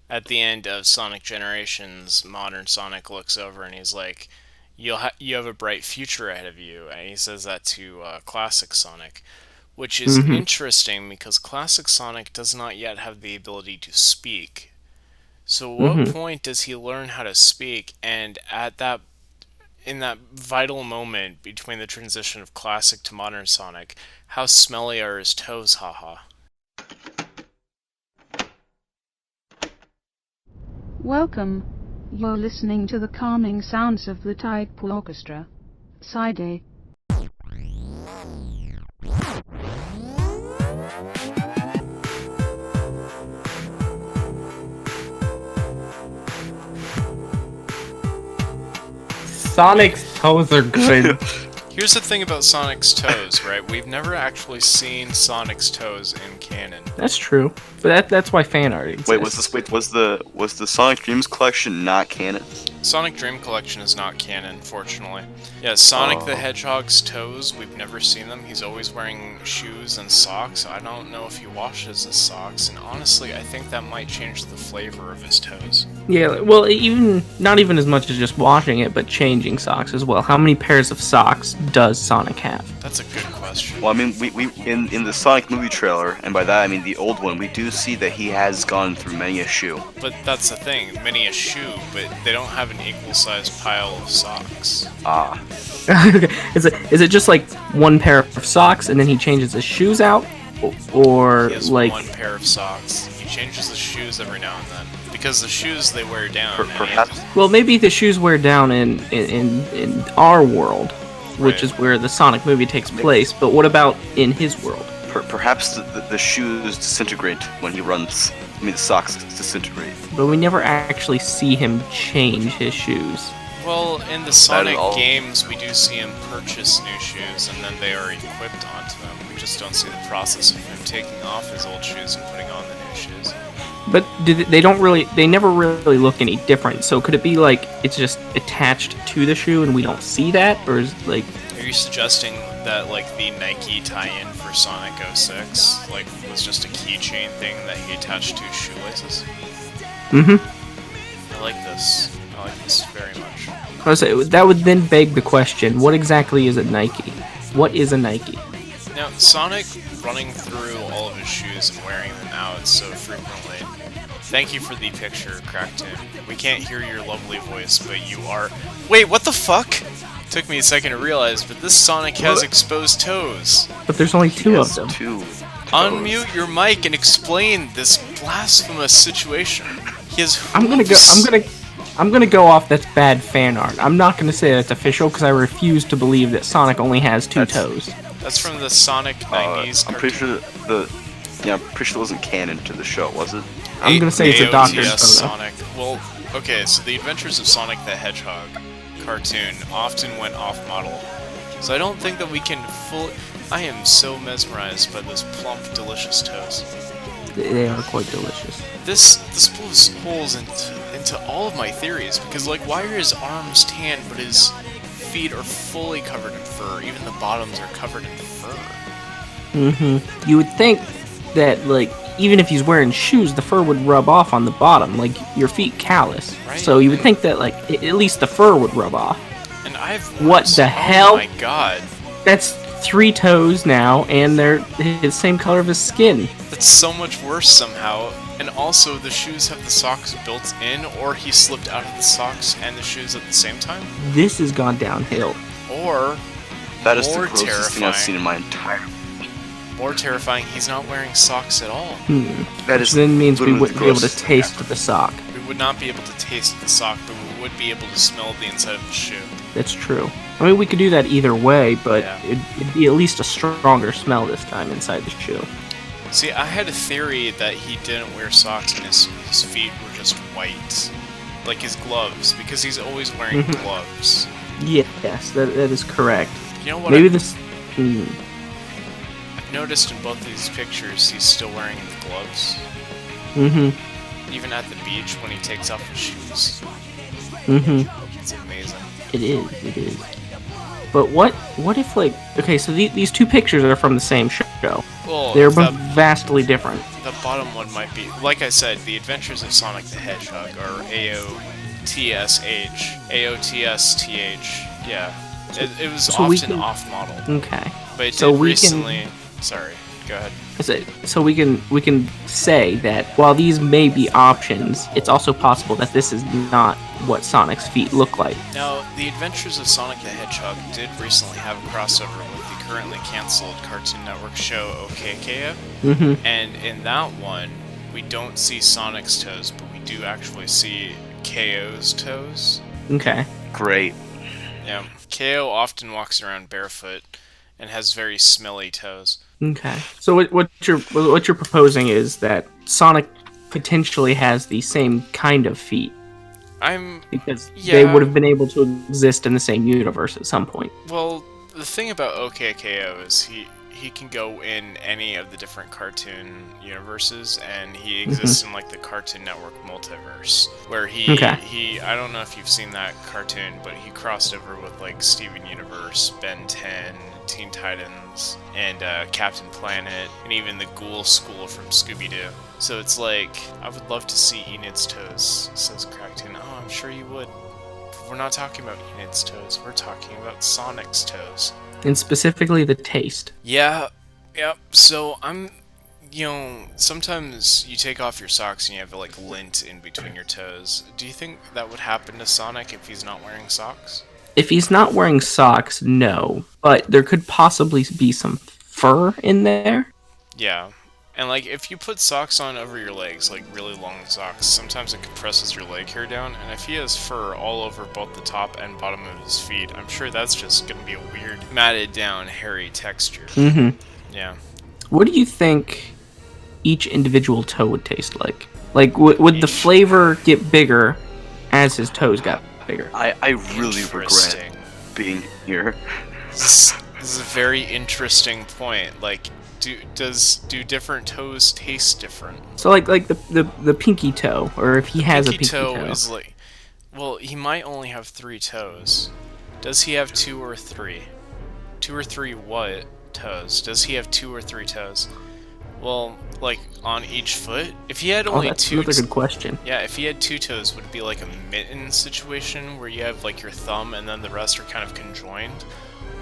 At the end of Sonic Generations, modern Sonic looks over and he's like, you have a bright future ahead of you," and he says that to classic Sonic, which is Hmm. interesting because classic Sonic does not yet have the ability to speak. So, what Hmm. point does he learn how to speak? And in that vital moment between the transition of classic to modern Sonic, how smelly are his toes? Haha. Welcome. You're listening to the calming sounds of the Tidepool Orchestra. Side A. Sonic's toes are good. Here's the thing about Sonic's toes, right? We've never actually seen Sonic's toes in canon. That's true. But that's why fan art Wait, exists. was the Sonic Dreams collection not canon? Sonic Dream Collection is not canon, fortunately. Yeah, Sonic the Oh. Hedgehog's toes, we've never seen them. He's always wearing shoes and socks. I don't know if he washes his socks, and honestly, I think that might change the flavor of his toes. Yeah, well, even not even as much as just washing it, but changing socks as well. How many pairs of socks does Sonic have? That's a good question. Well, I mean, we in the Sonic movie trailer, and by that I mean the old one, we do see that he has gone through many a shoe. But that's the thing, many a shoe, but they don't have an equal-sized pile of socks. Ah, Okay, is it just like one pair of socks and then he changes his shoes out, or He has like? one pair of socks. He changes his shoes every now and then. Because the shoes they wear down, and perhaps. Well, maybe the shoes wear down in our world, which Right. is where the Sonic movie takes place. But what about in his world? Perhaps the shoes disintegrate when he runs. I mean, the socks disintegrate. But we never actually see him change his shoes. Well, in the That is Sonic all. games, we do see him purchase new shoes, and then they are equipped onto them. We just don't see the process of him taking off his old shoes and putting on the new shoes. But they don't really, they never really look any different. So could it be like it's just attached to the shoe and we don't see that, or is like? Are you suggesting that, like, the Nike tie-in for Sonic 06, like, was just a keychain thing that he attached to his shoelaces? Mm-hmm. I like this. I like this very much. I was say that would then beg the question: what exactly is a Nike? What is a Nike? Now, Sonic running through all of his shoes and wearing them out so frequently. Thank you for the picture, Cracktoon. We can't hear your lovely voice, but you are. Wait, what the fuck? Took me a second to realize, but this Sonic has What? exposed toes. But there's only He two of has them. two. Unmute your mic and explain this blasphemous situation. He has I'm gonna go. hooves. I'm gonna go off. That's bad fan art. I'm not gonna say that's official because I refuse to believe that Sonic only has two That's- toes. That's from the Sonic 90s I'm pretty sure I'm pretty sure it wasn't canon to the show, was it? I'm gonna say it's a doctor's AOTS photo. Sonic. Well, okay, so the Adventures of Sonic the Hedgehog cartoon often went off model. So I don't think that we can fully. I am so mesmerized by those plump, delicious toes. They are quite delicious. This blows holes into all of my theories because, like, why are his arms tan but his feet are fully covered in fur? Even the bottoms are covered in fur. You would think that like even if he's wearing shoes, the fur would rub off on the bottom. Like your feet callous, Right. so you would think that like at least the fur would rub off. And I've What the hell? Oh my god. That's three toes now, and they're the same color of his skin. That's so much worse somehow. And also, the shoes have the socks built in, or he slipped out of the socks and the shoes at the same time. This has gone downhill. Or, That is the More grossest thing I've terrifying. seen in my entire. more terrifying, he's not wearing socks at all. That Which is then means we literally wouldn't the be able to grossest thing taste ever. the sock. We would not be able to taste the sock, but we would be able to smell the inside of the shoe. That's true. I mean, we could do that either way, but Yeah. it'd be at least a stronger smell this time inside the shoe. See, I had a theory that he didn't wear socks and his feet were just white. Like his gloves, because he's always wearing Mhm. gloves. Yes, that is correct. You know what Maybe this. I've noticed in both these pictures, he's still wearing the gloves. Mm-hmm. Even at the beach when he takes off his shoes. Mm-hmm. It's amazing. It is. It is. But what if like okay, so these two pictures are from the same show. Well, They're if both that, vastly different. the bottom one might be, like I said, The Adventures of Sonic the Hedgehog, or AOTSH. AOTSTH. Yeah. It was So we often can- off-model. Okay. But it So did we recently... Sorry, go ahead. So we can say that while these may be options, it's also possible that this is not what Sonic's feet look like. Now, The Adventures of Sonic the Hedgehog did recently have a crossover with the currently cancelled Cartoon Network show OKKO. Mm-hmm. And in that one, we don't see Sonic's toes, but we do actually see KO's toes. Okay. Great. Yeah, KO often walks around barefoot and has very smelly toes. Okay. So what you're proposing is that Sonic potentially has the same kind of feet because they would have been able to exist in the same universe at some point. Well, the thing about OKKO is he can go in any of the different cartoon universes, and he exists in like the Cartoon Network multiverse, where he I don't know if you've seen that cartoon, but he crossed over with like Steven Universe, Ben 10, Teen Titans, and Captain Planet, and even the Ghoul School from Scooby-Doo. So it's like, I would love to see Enid's toes, says Cracktoon. Oh, I'm sure you would. But we're not talking about Enid's toes, we're talking about Sonic's toes. And specifically the taste. Yeah, so sometimes you take off your socks and you have like lint in between your toes. Do you think that would happen to Sonic if he's not wearing socks? If he's not wearing socks, no. But there could possibly be some fur in there. Yeah. And like if you put socks on over your legs, like really long socks, sometimes it compresses your leg hair down, and if he has fur all over both the top and bottom of his feet, I'm sure that's just gonna be a weird, matted down, hairy texture. Mm-hmm. Yeah. What do you think each individual toe would taste like? Like, would the flavor get bigger as his toes got bigger? I really regret being here. This is a very interesting point. Like, do different toes taste different? So like the pinky toe, or if he has a pinky toe is like, well, he might only have 3 toes. Does he have 2 or 3? 2 or 3 what toes? Does he have 2 or 3 toes? Well, like on each foot. If he had only that's 2, another good question. Yeah, if he had 2 toes, would it be like a mitten situation where you have like your thumb and then the rest are kind of conjoined,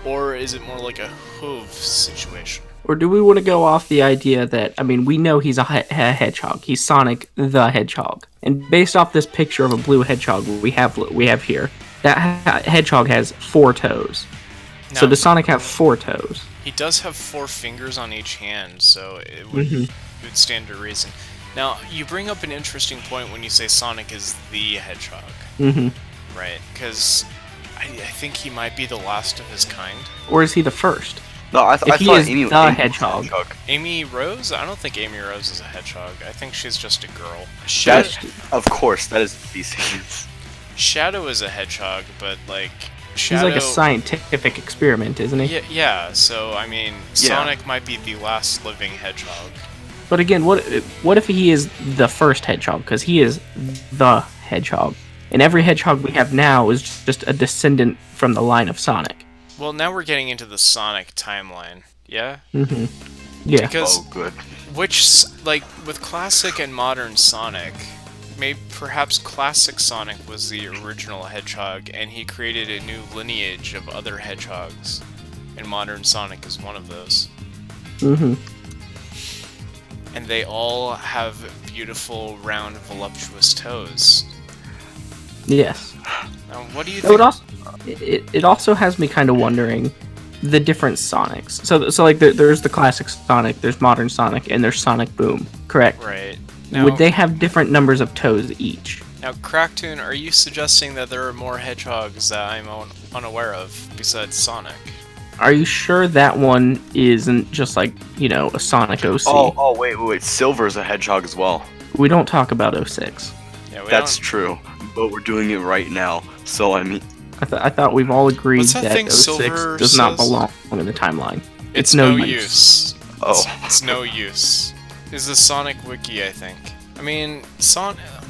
or is it more like a hoof situation? Or do we want to go off the idea that, I mean, we know he's a hedgehog. He's Sonic the Hedgehog. And based off this picture of a blue hedgehog we have here, that hedgehog has 4 toes. No, so does Sonic have 4 toes? He does have 4 fingers on each hand, so it would stand to reason. Now, you bring up an interesting point when you say Sonic is the hedgehog. Mm-hmm. Right, because I think he might be the last of his kind. Or is he the first? No, I thought Amy was the hedgehog. Amy Rose? I don't think Amy Rose is a hedgehog. I think she's just a girl. Of course, that is BC. Shadow is a hedgehog, but like He's like a scientific experiment, isn't he? Yeah. So I mean, Sonic might be the last living hedgehog. But again, what if he is the first hedgehog? Because he is the hedgehog, and every hedgehog we have now is just a descendant from the line of Sonic. Well, now we're getting into the Sonic timeline, yeah? Mm-hmm. Yeah. Because good. Which, like, with classic and modern Sonic, perhaps classic Sonic was the original hedgehog, and he created a new lineage of other hedgehogs, and modern Sonic is one of those. Mm-hmm. And they all have beautiful, round, voluptuous toes. Yes. Now, what do you think? It also has me kind of wondering the different Sonics. So like there's the classic Sonic, there's modern Sonic, and there's Sonic Boom, correct? Right. Now, would they have different numbers of toes each? Now, Cracktoon, are you suggesting that there are more hedgehogs that I'm unaware of besides Sonic? Are you sure that one isn't just like, a Sonic OC? Oh, wait. Silver's a hedgehog as well. We don't talk about 06. Yeah, That's true, but we're doing it right now, so I mean... I thought we've all agreed that 06 Silver does not belong in the timeline. It's no use. It's no use. It's the Sonic Wiki, I think. I mean,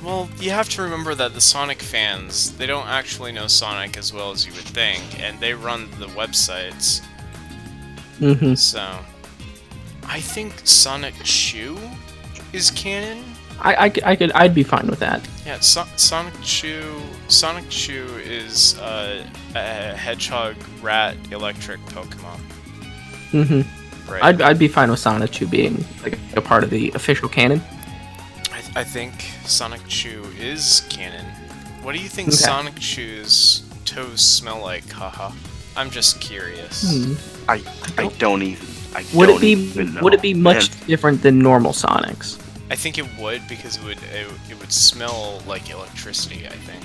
well, you have to remember that the Sonic fans, they don't actually know Sonic as well as you would think, and they run the websites. Mm-hmm. So, I think Sonic Shoe is canon. I'd be fine with that. Yeah, Sonic Chew is a hedgehog rat electric Pokemon. Mm-hmm. Right. I'd be fine with Sonichu being like a part of the official canon. I think Sonic Chew is canon. What do you think Okay. Sonic Chew's toes smell like? Haha. I'm just curious. I don't even. Would it be know. much Man, different than normal Sonics? I think it would because it would smell like electricity. I think.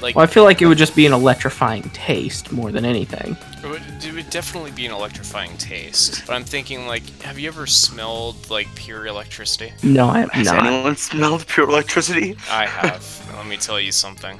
Like Well, I feel like it would just be an electrifying taste more than anything. it would definitely be an electrifying taste. But I'm thinking like, have you ever smelled like pure electricity? No, I have Has not. anyone smelled pure electricity? I have. Let me tell you something.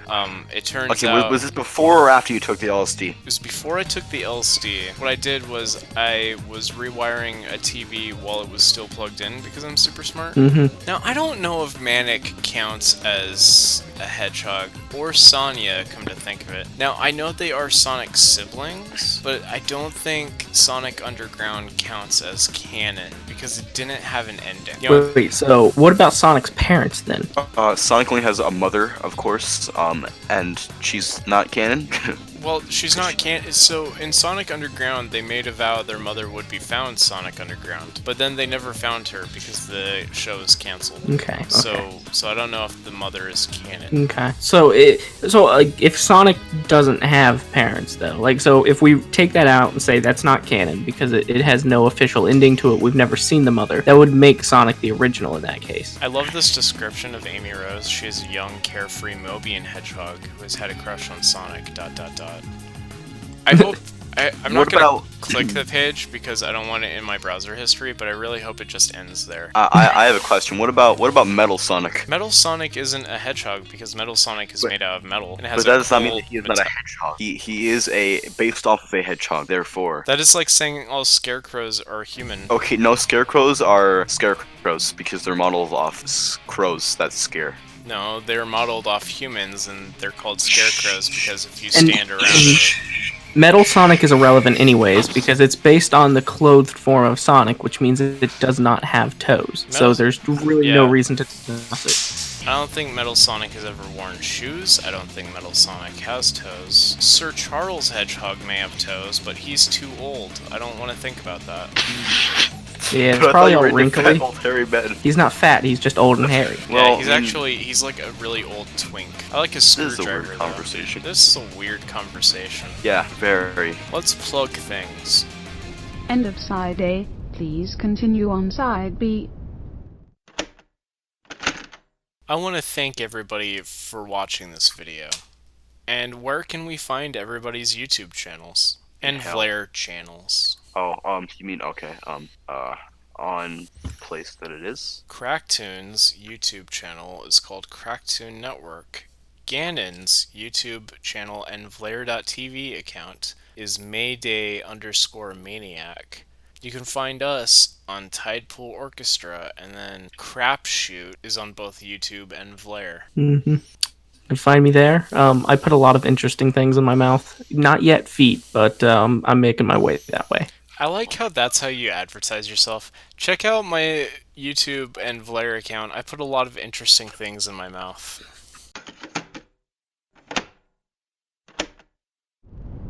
It turns Okay, out was this before or after you took the LSD? it was before I took the LSD. What I did was I was rewiring a TV while it was still plugged in because I'm super smart. Mm-hmm. Now, I don't know if Manic counts as a hedgehog or Sonya, come to think of it. Now, I know they are Sonic siblings, but I don't think Sonic Underground counts as canon because it didn't have an ending. You know, Wait, so what about Sonic's parents then? Sonic only has a mother, of course, and she's not canon. well, she's not canon. So, in Sonic Underground, they made a vow their mother would be found Sonic Underground, but then they never found her because the show is canceled. Okay. So I don't know if the mother is canon. Okay. So if Sonic doesn't have parents though, like so if we take that out and say that's not canon because it has no official ending to it, we've never seen the mother. That would make Sonic the original in that case. I love this description of Amy Rose. She is a young, carefree Mobian hedgehog who has had a crush on Sonic. ... I hope. I'm not What gonna about- click the page because I don't want it in my browser history, but I really hope it just ends there. I have a question. What about Metal Sonic? Metal Sonic isn't a hedgehog because Metal Sonic is made out of metal and it has But that a does not mean cool that he is not a hedgehog. He is based off of a hedgehog. Therefore, That is like saying all scarecrows are human. okay, no, scarecrows are scarecrows because they're modeled off crows that scare. No, they're modeled off humans and they're called scarecrows because if you And- stand around it. Metal Sonic is irrelevant anyways because it's based on the clothed form of Sonic, which means it does not have toes. So Metal- there's really no yeah. reason to discuss it. I don't think Metal Sonic has ever worn shoes. I don't think Metal Sonic has toes. Sir Charles Hedgehog may have toes, but he's too old. I don't want to think about that. Yeah, it's But I thought probably you all were into fat, wrinkly. old hairy men. He's not fat, he's just old and hairy. Well, yeah, he's like a really old twink. I like his This is a screwdriver weird though. conversation. This is a weird conversation. Yeah, very. Let's plug things. End of side A. Please continue on side B. I want to thank everybody for watching this video. And where can we find everybody's YouTube channels? And Hell. Vlare channels? Oh, you mean okay, on the place that it is? Cracktoon's YouTube channel is called Cracktoon Network. Gannon's YouTube channel and Vlare.tv account is Mayday_Maniac. You can find us on Tidepool Orchestra, and then Crapshoot is on both YouTube and Vlare. Mm-hmm. You can find me there. I put a lot of interesting things in my mouth. Not yet feet, but I'm making my way that way. I like how that's how you advertise yourself. Check out my YouTube and Vlare account. I put a lot of interesting things in my mouth.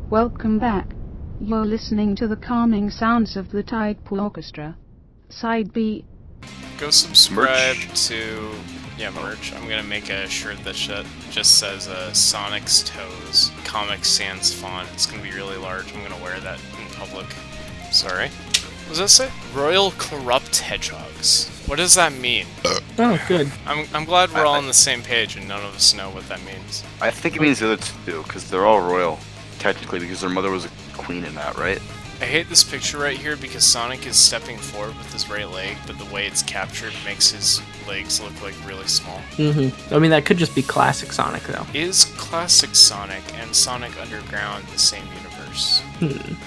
Welcome back. You're listening to the calming sounds of the Tidepool Orchestra. Side B. Go subscribe Merch. to merch. I'm gonna make a shirt that just says Sonic's Toes. Comic Sans font. It's gonna be really large. I'm gonna wear that in public. Sorry. What does that say? Royal Corrupt Hedgehogs. What does that mean? Oh, good. I'm glad we're all on the same page and none of us know what that means. I think it means the other two, because they're all royal, technically, because their mother was a queen in that, right? I hate this picture right here because Sonic is stepping forward with his right leg, but the way it's captured makes his legs look like really small. Mm-hmm. I mean, that could just be classic Sonic, though. Is classic Sonic and Sonic Underground the same universe?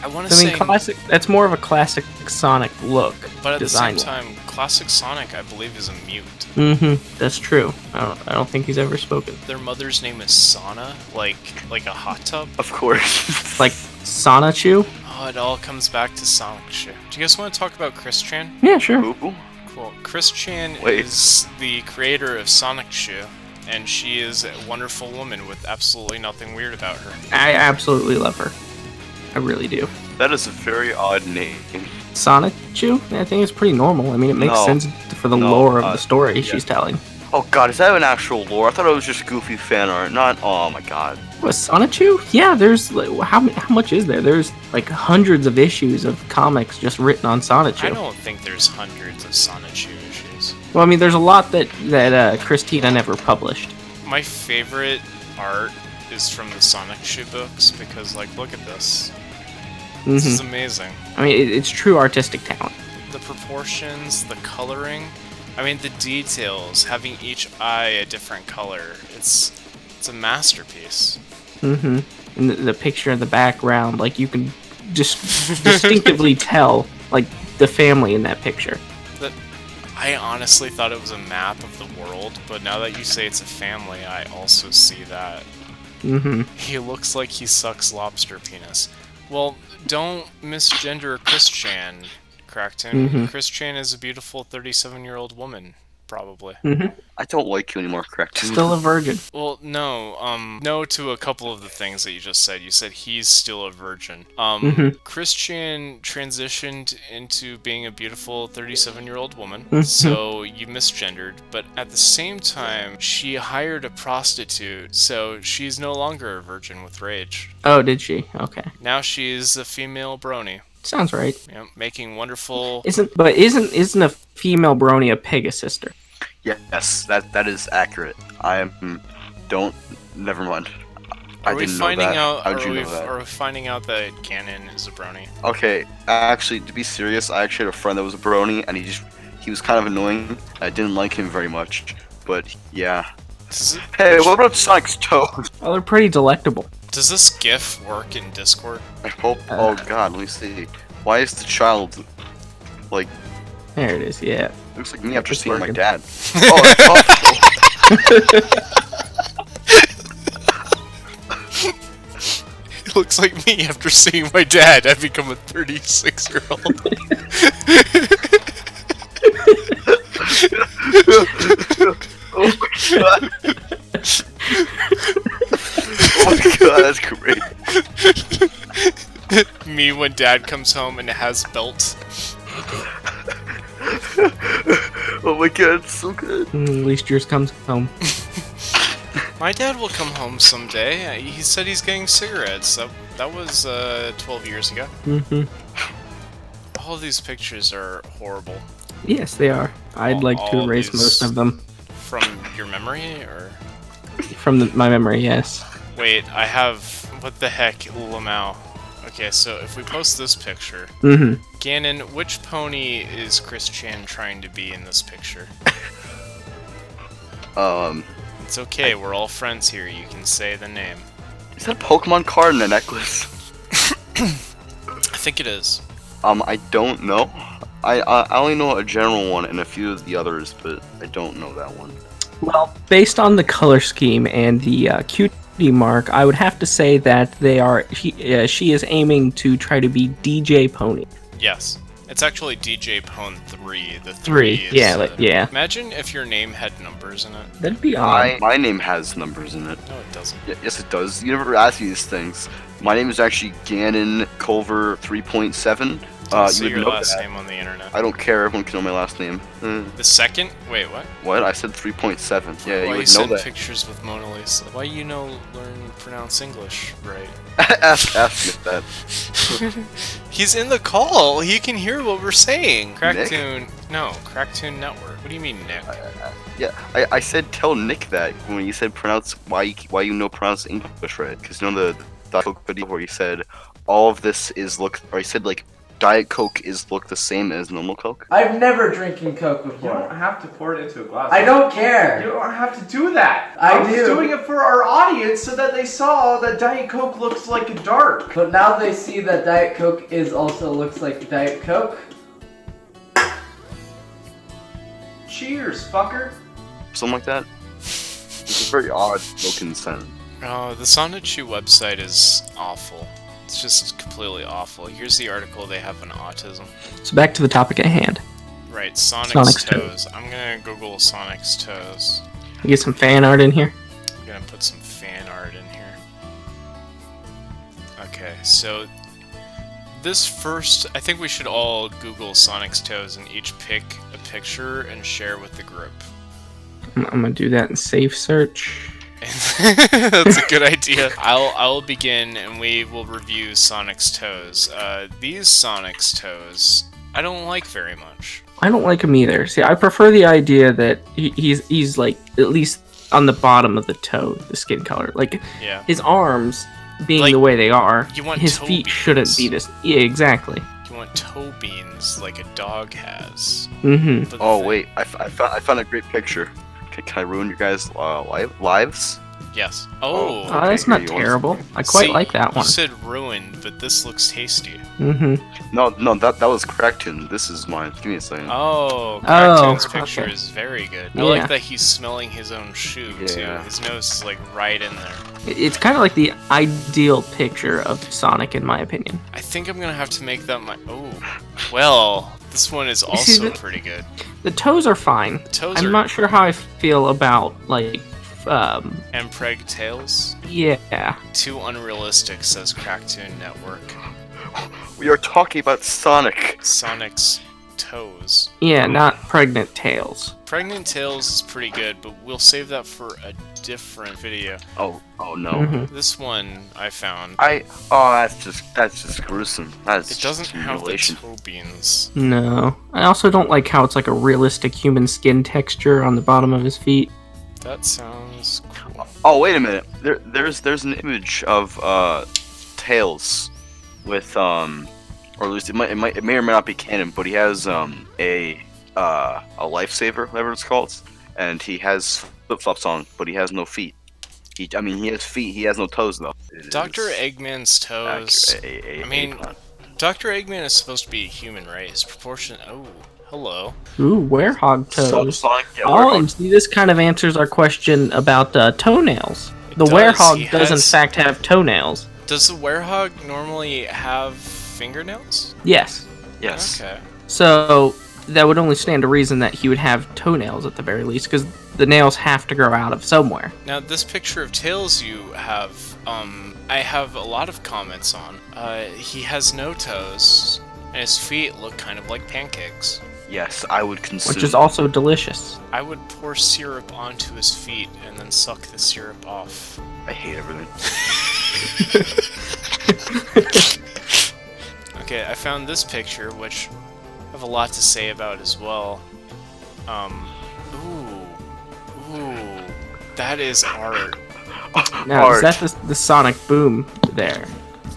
I want to I say, mean, classic. That's more of a classic Sonic look. but at the same design-wise. time, classic Sonic, I believe, is a mute. Mm-hmm. That's true. I don't think he's ever spoken. Their mother's name is Sana, like a hot tub. Of course. Like Sonichu? Oh, it all comes back to Sonic shit. Do you guys want to talk about Chris Chan? Yeah, sure. Ooh. Well, Chris Chan Wait. is the creator of Sonic Shoe, and she is a wonderful woman with absolutely nothing weird about her. I absolutely love her. I really do. That is a very odd name. Sonic Chew? I think it's pretty normal. I mean, it makes No. sense for the No, lore of the story she's telling. Oh god, is that an actual lore? I thought it was just goofy fan art, not. Oh my god. What, Sonichu? Yeah, there's like, how much is there? There's like hundreds of issues of comics just written on Sonichu. I don't think there's hundreds of Sonic Shoe issues. Well, I mean, there's a lot that Christina never published. My favorite art is from the Sonic Shoe books because, like, look at this. This is amazing. I mean, it's true artistic talent. The proportions, the coloring, I mean, the details, having each eye a different color. It's a masterpiece. And the picture in the background, like you can just distinctively tell, like the family in that picture. I honestly thought it was a map of the world, but now that you say it's a family, I also see that. He looks like he sucks lobster penis. Well, don't misgender Chris Chan, Cracktoon. Chris Chan is a beautiful 37-year-old woman, probably. I don't like you anymore, Cracktoon. Still a virgin. Well, no to a couple of the things that you just said. You said he's still a virgin. Chris Chan transitioned into being a beautiful 37-year-old woman, so you misgendered, but at the same time, she hired a prostitute, so she's no longer a virgin with rage. Oh, did she? Okay. Now she's a female brony. Sounds right. Yep, making wonderful... Isn't a female brony a Pegasister? Yes, that is accurate. Never mind. Are we finding out? How did you know that? Are we finding out that Gannon is a brony? Okay, actually, to be serious, I actually had a friend that was a brony, and he was kind of annoying. I didn't like him very much, but yeah. Hey, what about Sonic's toes? Oh, they're pretty delectable. Does this GIF work in Discord? I hope. Oh god, let me see. Why is the child like? There it is. Yeah. Looks like me after It's seeing my working. dad. Oh, it's awful. It looks like me after seeing my dad. I've become a 36-year-old. Oh my god. Oh my god, that's great. Me when dad comes home and has belt. Oh my god, it's so good. At least yours comes home. My dad will come home someday. He said he's getting cigarettes. That was 12 years ago. All of these pictures are horrible. Yes, they are. I'd like to all erase these- most of them From your memory, or... from my memory. Yes. Wait, I have... What the heck? Lamau. Okay, so if we post this picture... Gannon, which pony is Chris Chan trying to be in this picture? It's okay, we're all friends here. You can say the name. Is that a Pokemon card in a necklace? I think it is. I don't know. I only know a general one and a few of the others, but I don't know that one. Well, based on the color scheme and the cutie mark, I would have to say that she is aiming to try to be DJ Pony. Yes. It's actually DJ Pone 3. The 3, is, yeah. Imagine if your name had numbers in it. That'd be odd. My name has numbers in it. No, it doesn't. Yes, it does. You never asked me these things. My name is actually Gannon Culver 3.7. Say you would your know last that. name on the internet. I don't care. Everyone can know my last name. The second? Wait, what? What? I said 3.7. Yeah, Why you you would know send that. pictures with Mona Lisa? Why learn pronounce English right? ask me that. He's in the call. He can hear what we're saying. Cracktoon. No, Cracktoon Network. What do you mean, Nick? Yeah, I said tell Nick that when you said pronounce why you know pronounce English right, because you know the Diet Coke video where he said all of this is he said like Diet Coke look the same as normal Coke. I've never drinking Coke You before. don't have to pour it into a glass. I don't care. You don't have to do that. I was do. doing it for our audience so that they saw that Diet Coke looks like a dark. But now they see that Diet Coke also looks like Diet Coke. Cheers, fucker. Something like that. It's a very odd looking scent. Oh, the Sonichu website is awful. It's just completely awful. Here's the article they have on autism. So back to the topic at hand. Right. Right, Sonic's Sonic's toes. I'm gonna Google Sonic's toes. Get some fan art in here. I'm gonna put some fan art in here. Okay, so this first, I think we should all Google Sonic's toes and each pick a picture and share with the group. I'm gonna do that in safe search. That's a good idea. I'll begin and we will review Sonic's toes. These Sonic's toes, I don't like very much. I don't like him either. See, I prefer the idea that he's like at least on the bottom of the toe, the skin color. Like Yeah. his arms being Like, the way they are, you want his toe feet beans. shouldn't be this. Yeah, exactly. You want toe beans like a dog has. Mm-hmm. But the Oh thing- wait, I found a great picture. Can I ruin your guys' lives? Yes. Oh. Oh. Oh, that's Okay, not here, you want terrible. something? I quite See, like that You one. said ruined, but this looks tasty. Mm-hmm. No, that was Cracktoon. This is mine. Give me a second. Oh, Cracktoon's picture okay. is very good. I Yeah. like that he's smelling his own shoe too. Yeah. His nose is like right in there. It's kind of like the ideal picture of Sonic, in my opinion. I think I'm gonna have to make that my. Oh, well, this one is see, also the- pretty good. The toes are fine. Toes I'm are not sure how I feel about like, and preg tails. yeah. Too unrealistic, says Cracktoon Network. We are talking about Sonic. Sonic's toes. Yeah, not pregnant tails. Pregnant tails is pretty good, but we'll save that for a different video. Oh no. Mhm. This one I found. That's just gruesome. That's It doesn't just have the mutilation. toe beans. No. I also don't like how it's like a realistic human skin texture on the bottom of his feet. That sounds cool. Oh wait a minute. There's an image of Tails with or at least it may or may not be canon, but he has a lifesaver, whatever it's called, and he has flip flops on, but he has no feet. He has feet. He has no toes though. It Dr. is Eggman's toes. I I mean, Dr. Eggman is supposed to be a human, right? His proportion. Oh, hello. Ooh, werehog toes. Sonic, yeah, Oh, Werehog. and see, this kind of answers our question about toenails. The does. werehog He does in has- fact have toenails. Does the werehog normally have fingernails? Yes. Yes. Okay. So that would only stand to reason that he would have toenails at the very least, because the nails have to grow out of somewhere. Now, this picture of Tails you have, I have a lot of comments on. He has no toes, and his feet look kind of like pancakes. Yes, I would consume. Which is also delicious. I would pour syrup onto his feet and then suck the syrup off. I hate everything. Okay, I found this picture, which I have a lot to say about as well. Ooh, that is art. Now, Art. is that the Sonic Boom there?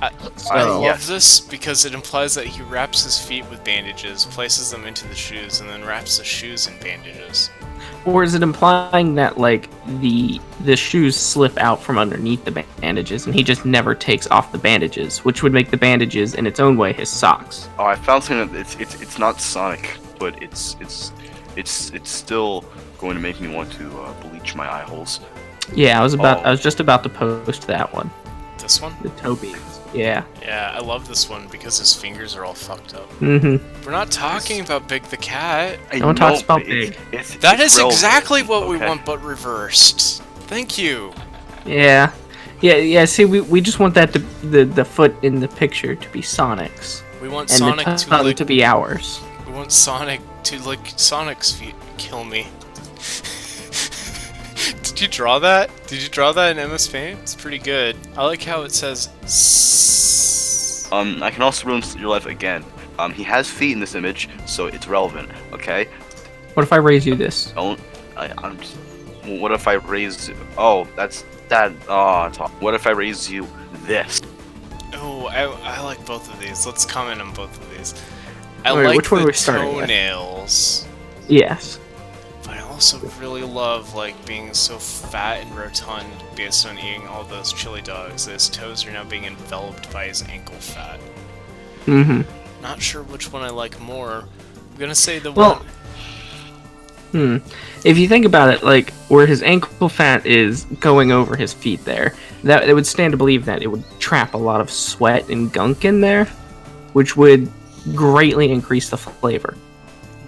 I So- love Yes. this because it implies that he wraps his feet with bandages, places them into the shoes, and then wraps the shoes in bandages. Or is it implying that like the shoes slip out from underneath the bandages and he just never takes off the bandages, which would make the bandages in its own way his socks? Oh, I found something that it's not Sonic, but it's still going to make me want to bleach my eye holes. Yeah, I was Oh. just about to post that one. This one? The toe beans. Yeah. Yeah, I love this one because his fingers are all fucked up. Mm-hmm. We're not talking about Big the Cat. No one talks about but it's- Big. That it's is relevant, exactly what we okay? want, but reversed. Thank you. Yeah. Yeah, see we just want that the foot in the picture to be Sonic's. We want And Sonic the to tongue lick. to be ours. We want Sonic to lick Sonic's feet. Kill me. Did you draw that? Did you draw that in MS Paint? It's pretty good. I like how it says. I can also ruin your life again. He has feet in this image, so it's relevant. Okay. What if I raise you this? Don't. I'm. Just, what if I raise? Oh, that's that. Oh, it's awful. What if I raise you this? Oh, I like both of these. Let's comment on both of these. I Alright, like which one are the we starting with? toenails, Yes. but I also really love like being so fat and rotund based on eating all those chili dogs. That his toes are now being enveloped by his ankle fat. Mm-hmm. Not sure which one I like more. I'm gonna say the Well, one. if you think about it, like where his ankle fat is going over his feet there, that it would stand to believe that it would trap a lot of sweat and gunk in there, which would greatly increase the flavor.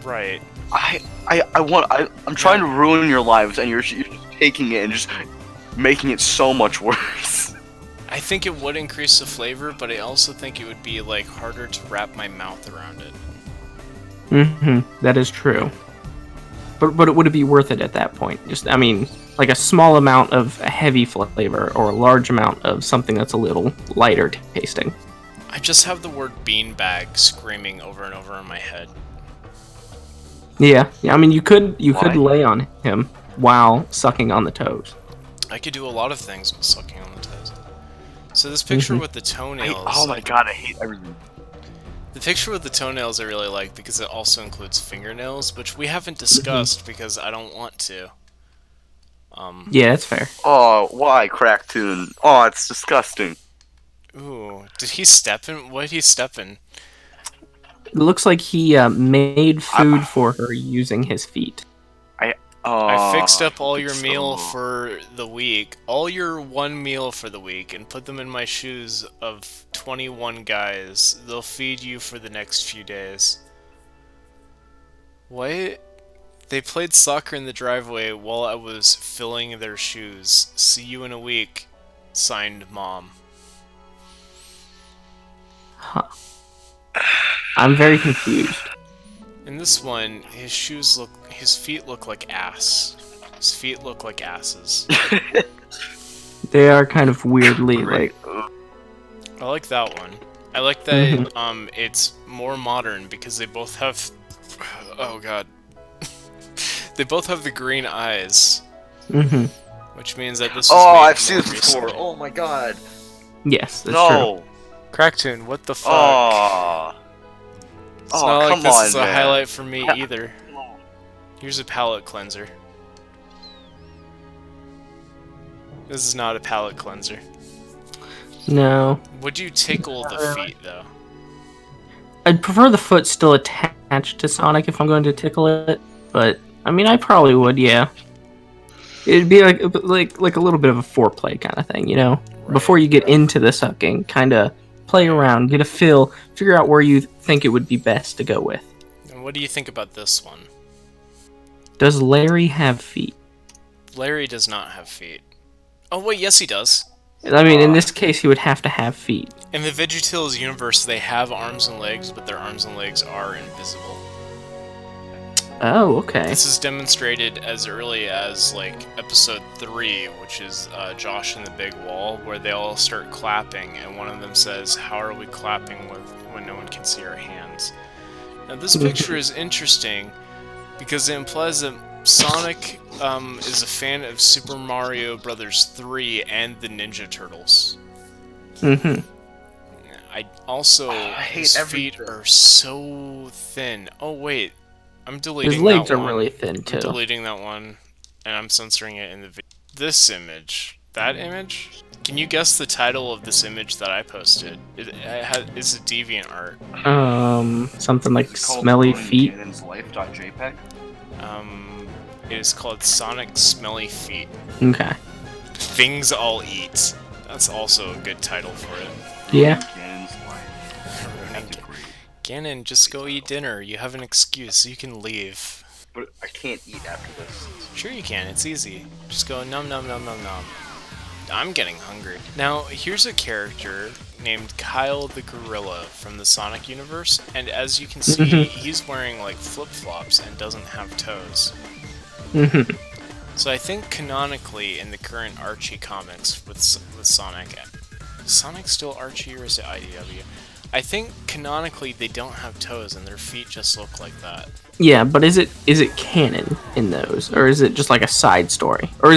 Right. I'm trying to ruin your lives, and you're just taking it and just making it so much worse. I think it would increase the flavor, but I also think it would be, like, harder to wrap my mouth around it. That is true. But it would be worth it at that point? Just, I mean, like a small amount of a heavy flavor or a large amount of something that's a little lighter tasting. I just have the word beanbag screaming over and over in my head. Yeah. I mean, you could Why? lay on him while sucking on the toes. I could do a lot of things with sucking on the toes. So this picture with the toenails... Oh my god, I hate everything. The picture with the toenails I really like because it also includes fingernails, which we haven't discussed because I don't want to. Yeah, that's fair. Oh, why, Cracktoon? Oh, it's disgusting. Ooh, did he step in? What did he step in? It looks like he made food for her using his feet. I fixed up all your meal for the week, all your one meal for the week, and put them in my shoes of 21 guys. They'll feed you for the next few days. What? They played soccer in the driveway while I was filling their shoes. See you in a week. Signed, Mom. Huh. I'm very confused. In this one, his feet look like ass. His feet look like asses. They are kind of weirdly like. I like that one. I like that it's more modern because they both have oh god. They both have the green eyes. Which means that this was made I've seen more this before. recently. Oh my god. Yes, that's No. Cracktoon, what the fuck? Oh. It's not like come this on, is a man. highlight for me either. Here's a palate cleanser. This is not a palate cleanser. true. No. Would you tickle the feet though? I'd prefer the foot still attached to Sonic if I'm going to tickle it, but I mean, I probably would, yeah. It'd be like a little bit of a foreplay kind of thing, you know? Right. Before you get into the sucking, kind of play around, get a feel, figure out where you think it would be best to go with. And what do you think about this one? Does Larry have feet? Larry does not have feet. Oh wait, yes he does. I mean, in this case, he would have to have feet. In the VeggieTales universe, they have arms and legs, but their arms and legs are invisible. Oh, okay. This is demonstrated as early as, like, episode 3, which is Josh and the Big Wall, where they all start clapping, and one of them says, "How are we clapping when no one can see our hands?" Now, this picture is interesting because it implies that Sonic is a fan of Super Mario Bros. 3 and the Ninja Turtles. I also, his feet are so thin. Oh, wait. I'm deleting His legs that are one. really thin, too. I'm deleting that one, and I'm censoring it in the video. This image. That image? Can you guess the title of this image that I posted? It's a deviant art. Something like Smelly Feet. Life.jpg. It is called Sonic Smelly Feet. Okay. Things I'll Eat. That's also a good title for it. Yeah. Gannon, just go eat dinner. You have an excuse. You can leave. But I can't eat after this. Sure you can. It's easy. Just go nom nom nom nom nom. I'm getting hungry. Now, here's a character named Kyle the Gorilla from the Sonic universe, and as you can see, he's wearing like flip-flops and doesn't have toes. So I think canonically in the current Archie comics with Sonic, is Sonic still Archie or is it IDW? I think canonically they don't have toes and their feet just look like that. Yeah, but is it canon in those, or is it just like a side story, or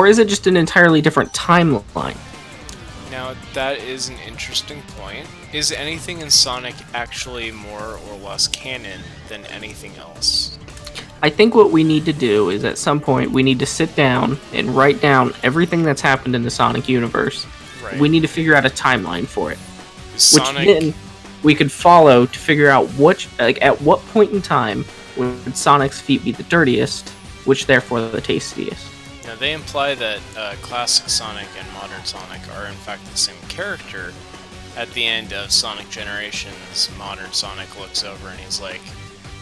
is it just an entirely different timeline? Now that is an interesting point. Is anything in Sonic actually more or less canon than anything else? I think what we need to do is at some point we need to sit down and write down everything that's happened in the Sonic universe. Right. We need to figure out a timeline for it, Sonic... which then we could follow to figure out at what point in time would Sonic's feet be the dirtiest, which therefore the tastiest. Now they imply that classic Sonic and modern Sonic are in fact the same character. At the end of Sonic Generations, modern Sonic looks over and he's like,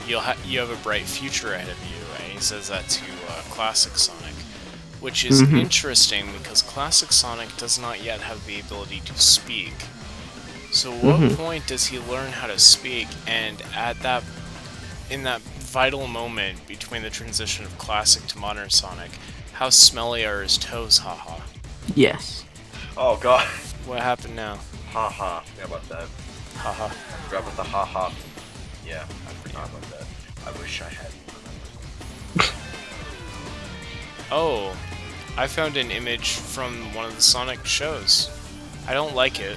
you have a bright future ahead of you, and he says that to Classic Sonic, which is interesting because Classic Sonic does not yet have the ability to speak. So what point does he learn how to speak? And in that vital moment between the transition of Classic to Modern Sonic, how smelly are his toes? Haha. Yes. Oh god. What happened now? Haha. Yeah, about that. Haha. Grab with the haha. Yeah, I forgot about that. I wish I had. Oh, I found an image from one of the Sonic shows. I don't like it.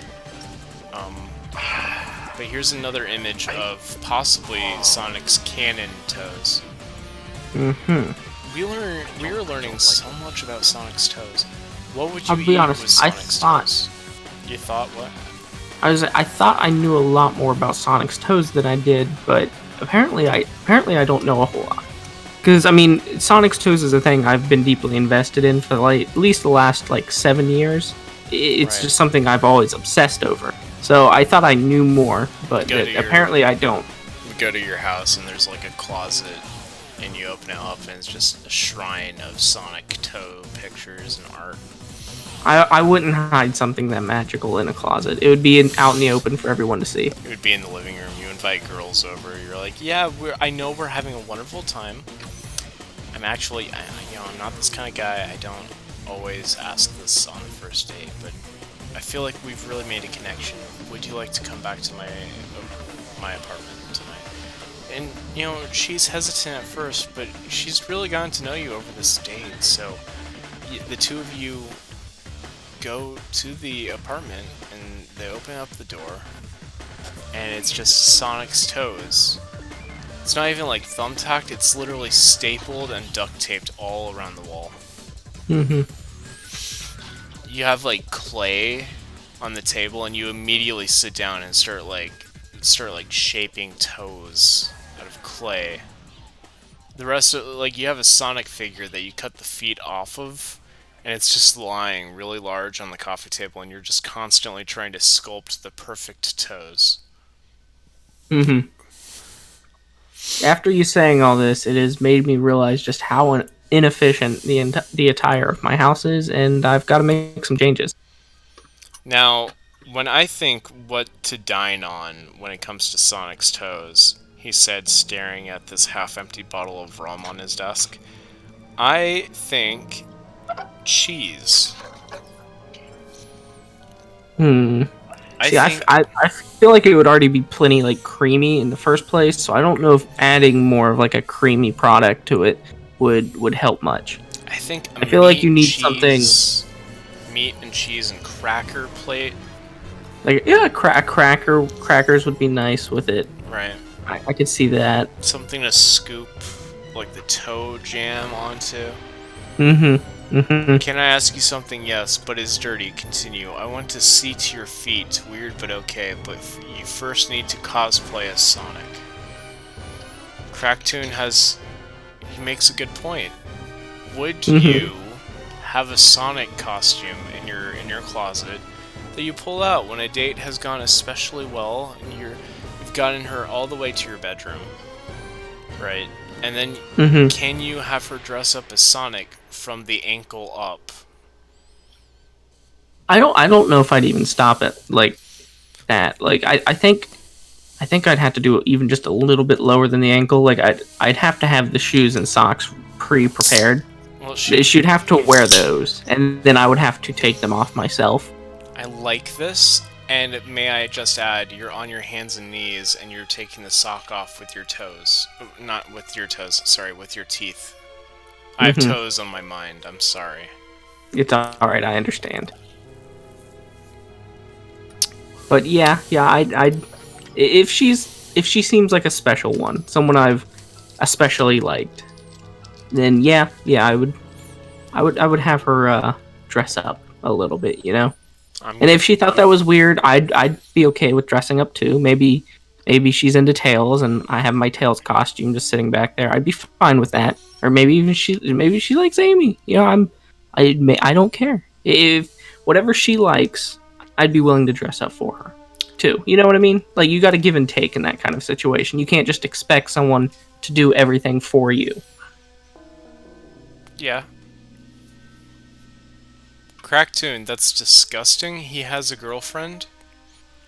But here's another image of possibly Sonic's canon toes. We were learning so much about Sonic's toes. What would you I'll be eat honest, with Sonic's toes? You thought what? I thought I knew a lot more about Sonic's toes than I did, but apparently I don't know a whole lot. Because I mean, Sonic's toes is a thing I've been deeply invested in for at least the last 7 years. It's just something I've always obsessed over. So I thought I knew more, but apparently I don't. You go to your house and there's like a closet, and you open it up and it's just a shrine of Sonic toe pictures and art. I wouldn't hide something that magical in a closet. It would be out in the open for everyone to see. It would be in the living room. You invite girls over. You're like, yeah, I know we're having a wonderful time. I'm actually, I'm not this kind of guy. I don't always ask this on the first date, but I feel like we've really made a connection. Would you like to come back to my apartment tonight? And, she's hesitant at first, but she's really gotten to know you over this date, so the two of you go to the apartment, and they open up the door, and it's just Sonic's toes. It's not even like thumbtacked, it's literally stapled and duct taped all around the wall. You have clay on the table, and you immediately sit down and start shaping toes out of clay. The rest of you have a Sonic figure that you cut the feet off of, and it's just lying really large on the coffee table, and you're just constantly trying to sculpt the perfect toes. After you saying all this, it has made me realize just how inefficient the attire of my house is, and I've got to make some changes. Now, when I think what to dine on when it comes to Sonic's toes, he said, staring at this half-empty bottle of rum on his desk, I think cheese. I feel like it would already be plenty creamy in the first place, so I don't know if adding more of a creamy product to it would help much. I feel like you need something meat and cheese and cracker plate. Crackers would be nice with it. Right. I could see that. Something to scoop the toe jam onto. Can I ask you something? Yes, but it's dirty. Continue. I want to see to your feet. Weird, but okay. But you first need to cosplay as Sonic. Cracktoon he makes a good point. Would you have a Sonic costume in your closet that you pull out when a date has gone especially well, and you've gotten her all the way to your bedroom, right? And then can you have her dress up as Sonic from the ankle up? I don't know if I'd even stop at that. I think I'd have to do it even just a little bit lower than the ankle. I'd have to have the shoes and socks pre-prepared. Well, she'd have to wear those, and then I would have to take them off myself. I like this. And may I just add, you're on your hands and knees, and you're taking the sock off with your toes. Not with your toes, sorry, with your teeth. I have toes on my mind, I'm sorry. It's alright, I understand. But yeah, I'd if she seems like a special one, someone I've especially liked, then yeah, I would have her dress up a little bit, And if she thought that was weird, I'd be okay with dressing up too. Maybe she's into Tails, and I have my Tails costume just sitting back there. I'd be fine with that. Or maybe she likes Amy. I don't care. If whatever she likes, I'd be willing to dress up for her. too. You know what I mean? Like, you got to give and take in that kind of situation. You can't just expect someone to do everything for you. Yeah. Cracktoon, that's disgusting. He has a girlfriend.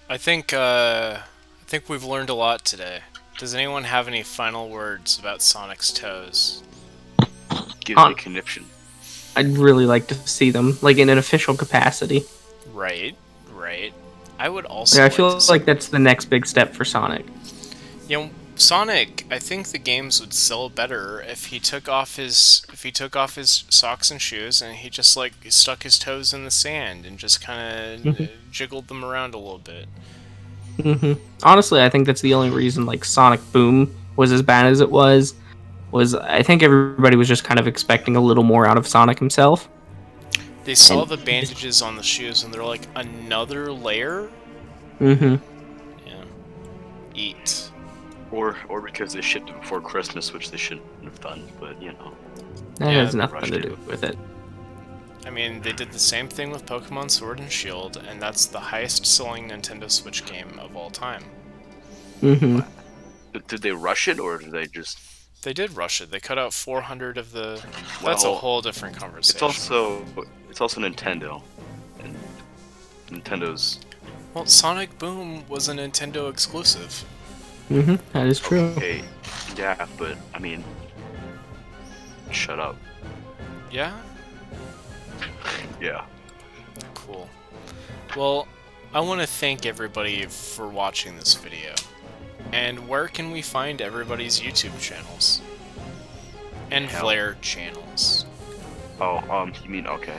I think we've learned a lot today. Does anyone have any final words about Sonic's toes? Gives me conniption. I'd really like to see them, like, in an official capacity. Right. I would also. Yeah, I like feel to see... like that's the next big step for Sonic. You know, Sonic. I think the games would sell better if he took off his socks and shoes and he just like stuck his toes in the sand and just kind of jiggled them around a little bit. Honestly, I think that's the only reason like Sonic Boom was as bad as it was I think everybody was just kind of expecting a little more out of Sonic himself. They saw the bandages on the shoes and they're like, another layer? Yeah. Eat. Or because they shipped it before Christmas, which they shouldn't have done, but you know. That Yeah, has nothing to do with it. I mean, they did the same thing with Pokemon Sword and Shield, and that's the highest selling Nintendo Switch game of all time. But did they rush it, or did they just... They did rush it. They cut out 400 of the... That's a whole different conversation. It's also Nintendo. And Nintendo's... Well, Sonic Boom was a Nintendo exclusive. That is true. Okay, yeah, but, I mean... Shut up. Yeah? Yeah. Cool. Well, I want to thank everybody for watching this video. And where can we find everybody's YouTube channels? And Vlare channels? Oh, you mean, okay,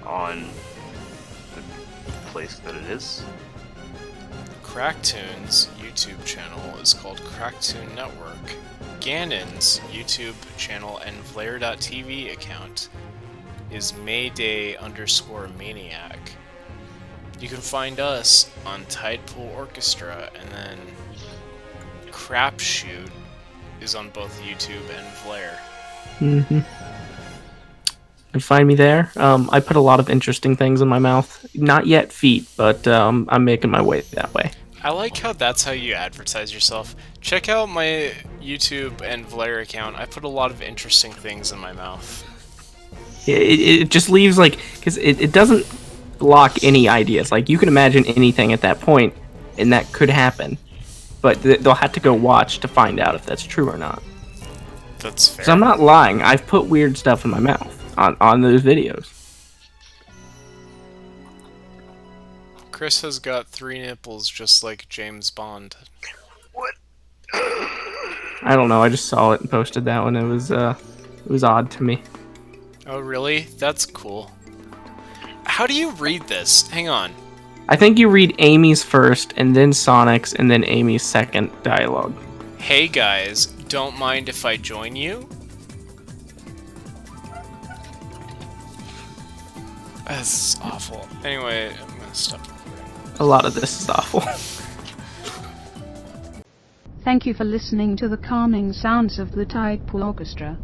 on the place that it is? Cracktoon's YouTube channel is called Cracktoon Network. Gannon's YouTube channel and Vlare.tv account is Mayday_Maniac. You can find us on Tidepool Orchestra, and then Crapshoot is on both YouTube and Vlare. You can find me there. I put a lot of interesting things in my mouth. Not yet feet, but I'm making my way that way. I like how that's how you advertise yourself. Check out my YouTube and Vlare account. I put a lot of interesting things in my mouth. It just leaves, like, because it doesn't block any ideas. Like, you can imagine anything at that point, and that could happen. But they'll have to go watch to find out if that's true or not. That's fair. So I'm not lying. I've put weird stuff in my mouth on those videos. Chris has got 3 nipples just like James Bond. What? I don't know. I just saw it and posted that one. It was odd to me. Oh, really? That's cool. How do you read this? Hang on. I think you read Amy's first, and then Sonic's, and then Amy's second dialogue. Hey guys, don't mind if I join you? This is awful. Anyway, I'm gonna stop recording. A lot of this is awful. Thank you for listening to the calming sounds of the Tidepool Orchestra.